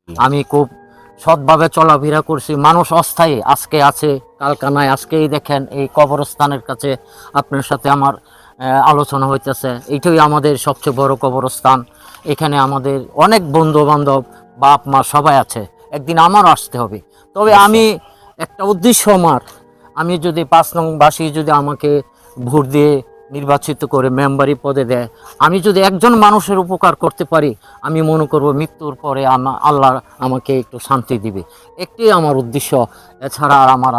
আমি খুব সৎভাবে চলাফেরা করছি। মানুষ অস্থায়ী, আজকে আছে কালকা নাই। আজকেই দেখেন এই কবরস্থানের কাছে আপনার সাথে আমার আলোচনা হইতেছে। এইটাই আমাদের সবচেয়ে বড় কবরস্থান। এখানে আমাদের অনেক বন্ধু বান্ধব, বাপ মা সবাই আছে। একদিন আমারও আসতে হবে। তবে আমি একটা উদ্দেশ্য আমার, আমি যদি 5 নং বাসী যদি আমাকে ভোট দিয়ে নির্বাচিত করে মেম্বারি পদে দেয়, আমি যদি একজন মানুষের উপকার করতে পারি, আমি মনে করব মৃত্যুর পরে আল্লাহ আমাকে একটু শান্তি দিবে। একটি আমার উদ্দেশ্য, এছাড়া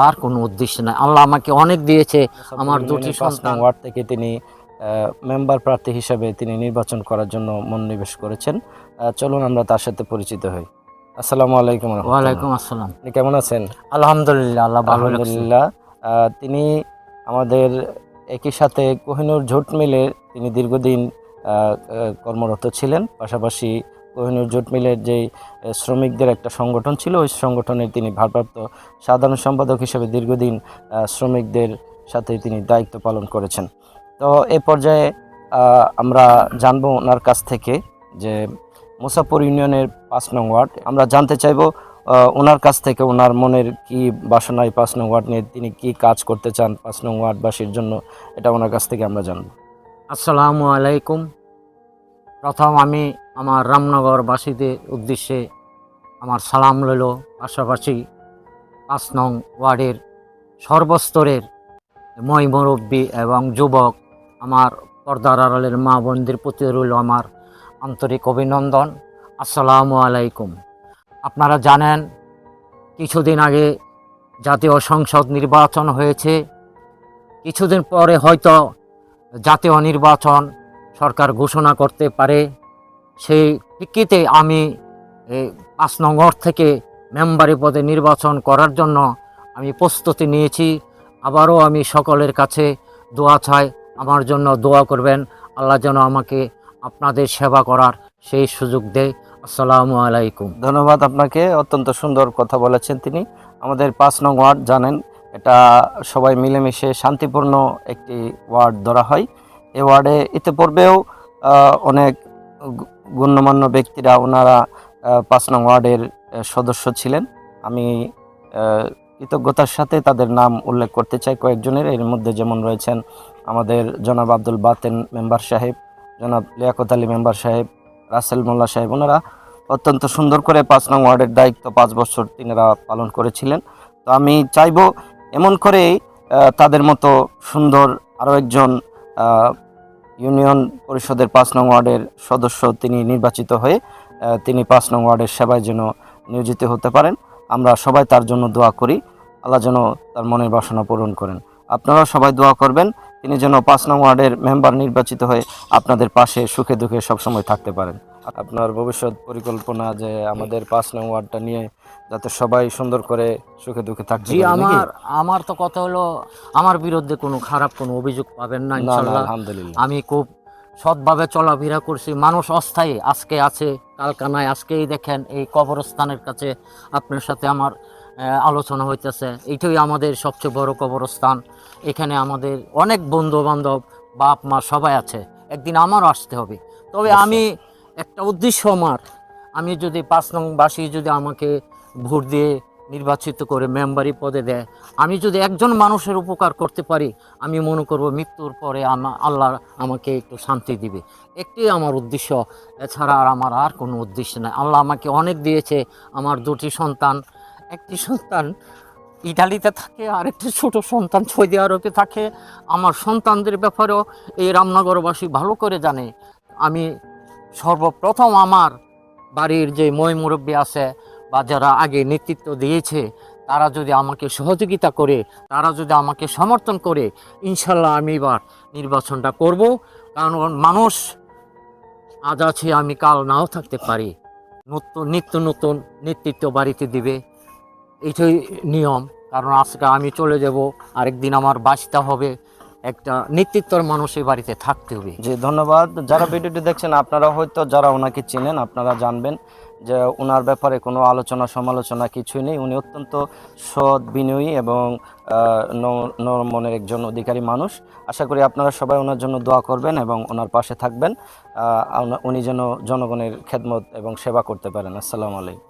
আর কোনো উদ্দেশ্য নাই। আল্লাহ আমাকে অনেক দিয়েছে। আমার দুটি সন্তান ওয়ার্ড থেকে তিনি মেম্বার প্রার্থী হিসেবে তিনি নির্বাচন করার জন্য মনোনিবেশ করেছেন। চলুন আমরা তার সাথে পরিচিত হই। আসসালামু আলাইকুম। ওয়ালাইকুম আসসালাম। আপনি কেমন আছেন? আলহামদুলিল্লাহ, আল্লাহ ভালো রাখছে। আলহামদুলিল্লাহ। তিনি আমাদের একই সাথে কোহিনূর জুট মিলের তিনি দীর্ঘদিন কর্মরত ছিলেন। পাশাপাশি কোহিনূর জুট মিলের যেই শ্রমিকদের একটা সংগঠন ছিল, ওই সংগঠনের তিনি ভারপ্রাপ্ত সাধারণ সম্পাদক হিসেবে দীর্ঘদিন শ্রমিকদের সাথে তিনি দায়িত্ব পালন করেছেন। তো এই পর্যায়ে আমরা জানবো ওনার কাছ থেকে যে মুসাপুর ইউনিয়নের 5 নং ওয়ার্ড, আমরা জানতে চাইবো ওনার কাছ থেকে ওনার মনের কি বাসনা, 5 নং ওয়ার্ড নিয়ে তিনি কি কাজ করতে চান 5 নং ওয়ার্ডবাসীর জন্য, এটা ওনার কাছ থেকে আমরা জানবো। আসসালামু আলাইকুম। প্রথম আমি আমার রামনগরবাসীদের উদ্দেশ্যে আমার সালাম রইল। পাশাপাশি 5 নং ওয়ার্ডের সর্বস্তরের মুরব্বী এবং যুবক, আমার পর্দার আড়ালের মা বোনদের প্রতি রইল আমার আন্তরিক অভিনন্দন। আসসালামু আলাইকুম। আপনারা জানেন, কিছুদিন আগে জাতীয় সংসদ নির্বাচন হয়েছে। কিছুদিন পরে হয়তো জাতীয় নির্বাচন সরকার ঘোষণা করতে পারে। সেই প্রেক্ষিতে আমি 5 নং ওয়ার্ড থেকে মেম্বারি পদে নির্বাচন করার জন্য আমি প্রস্তুতি নিয়েছি। আবারও আমি সকলের কাছে দোয়া চাই, আমার জন্য দোয়া করবেন। আল্লাহ যেন আমাকে আপনাদের সেবা করার সেই সুযোগ দেয়। আসসালামু আলাইকুম। ধন্যবাদ আপনাকে, অত্যন্ত সুন্দর কথা বলেছেন তিনি। আমাদের 5 নং ওয়ার্ড জানেন, এটা সবাই মিলেমিশে শান্তিপূর্ণ একটি ওয়ার্ড ধরা হয়। এই ওয়ার্ডে ইতিপূর্বেও অনেক গণ্যমান্য ব্যক্তিরা ওনারা 5 নং ওয়ার্ডের সদস্য ছিলেন। আমি কৃতজ্ঞতার সাথে তাদের নাম উল্লেখ করতে চাই কয়েকজনের। এর মধ্যে যেমন রয়েছেন আমাদের জনাব আব্দুল বাতেন মেম্বার সাহেব, জনাব লিয়াকত আলী মেম্বার সাহেব, রাসেল মোল্লা সাহেব। ওনারা অত্যন্ত সুন্দর করে 5 নং ওয়ার্ডের দায়িত্ব 5 বছর তিনারা পালন করেছিলেন। তো আমি চাইবো এমন করেই তাদের মতো সুন্দর আরও একজন ইউনিয়ন পরিষদের 5 নং ওয়ার্ডের সদস্য তিনি নির্বাচিত হয়ে তিনি 5 নং ওয়ার্ডের সেবায় যেন নিয়োজিত হতে পারেন। আমরা সবাই তার জন্য দোয়া করি, আল্লাহ যেন তার মনের বাসনা পূরণ করেন। আপনারাও সবাই দোয়া করবেন তিনি যেন 5 নং ওয়ার্ডের মেম্বার নির্বাচিত হয়ে আপনাদের পাশে সুখে দুঃখে সবসময় থাকতে পারেন। আপনার ভবিষ্যৎ পরিকল্পনা যে আমাদের 5 নং ওয়ার্ডটা নিয়ে যাতে সবাই সুন্দর করে সুখে দুঃখে থাকতে জি, পারে। আমার তো কথা হলো, আমার বিরুদ্ধে কোনো খারাপ কোনো অভিযোগ পাবেন না ইনশাআল্লাহ। আলহামদুলিল্লাহ। আমি খুব সৎভাবে চলাফেরা করছি। মানুষ অস্থায়ী, আজকে আছে কালকা নাই। আজকেই দেখেন এই কবরস্থানের কাছে আপনার সাথে আমার আলোচনা হইতেছে। এইটাই আমাদের সবচেয়ে বড় কবরস্থান। এখানে আমাদের অনেক বন্ধু বান্ধব, বাপ মা সবাই আছে। একদিন আমারও আসতে হবে। তবে আমি একটা উদ্দেশ্য আমার, আমি যদি 5 নং বাসী যদি আমাকে ভোট দিয়ে নির্বাচিত করে মেম্বারি পদে দেয়, আমি যদি একজন মানুষের উপকার করতে পারি, আমি মনে করব মৃত্যুর পরে আল্লাহ আমাকে একটু শান্তি দিবে। একটি আমার উদ্দেশ্য, এছাড়া আর কোনো উদ্দেশ্য নাই। আল্লাহ আমাকে অনেক দিয়েছে। আমার দুটি সন্তান, একটি সন্তান ইটালিতে থাকে, আর একটি ছোট সন্তান সৌদি আরবে থাকে। আমার সন্তানদের ব্যাপারেও এই রামনগরবাসী ভালো করে জানে। আমি সর্বপ্রথম আমার বাড়ির যে মুরব্বী আছে বা যারা আগে নেতৃত্ব দিয়েছে, তারা যদি আমাকে সহযোগিতা করে, তারা যদি আমাকে সমর্থন করে, ইনশাল্লাহ আমি এবার নির্বাচনটা করব। কারণ মানুষ আজ আছে, আমি কাল নাও থাকতে পারি। নিত্য নতুন নেতৃত্ব বাড়িতে দিবে, এইটাই নিয়ম। কারণ আজকে আমি চলে যাব, আরেকদিন আমার বাঁচতে হবে। একটা নেতৃত্বর মানুষের বাড়িতে থাকতে হবে। জি, ধন্যবাদ। যারা ভিডিওটি দেখছেন আপনারা হয়তো যারা ওনাকে চেনেন, আপনারা জানবেন যে ওনার ব্যাপারে কোনো আলোচনা সমালোচনা কিছুই নেই। উনি অত্যন্ত সৎ, বিনয়ী এবং নরম মনের একজন অধিকারী মানুষ। আশা করি আপনারা সবাই ওনার জন্য দোয়া করবেন এবং ওনার পাশে থাকবেন। উনি যেন জনগণের খেদমত এবং সেবা করতে পারেন। আসসালামু আলাইকুম।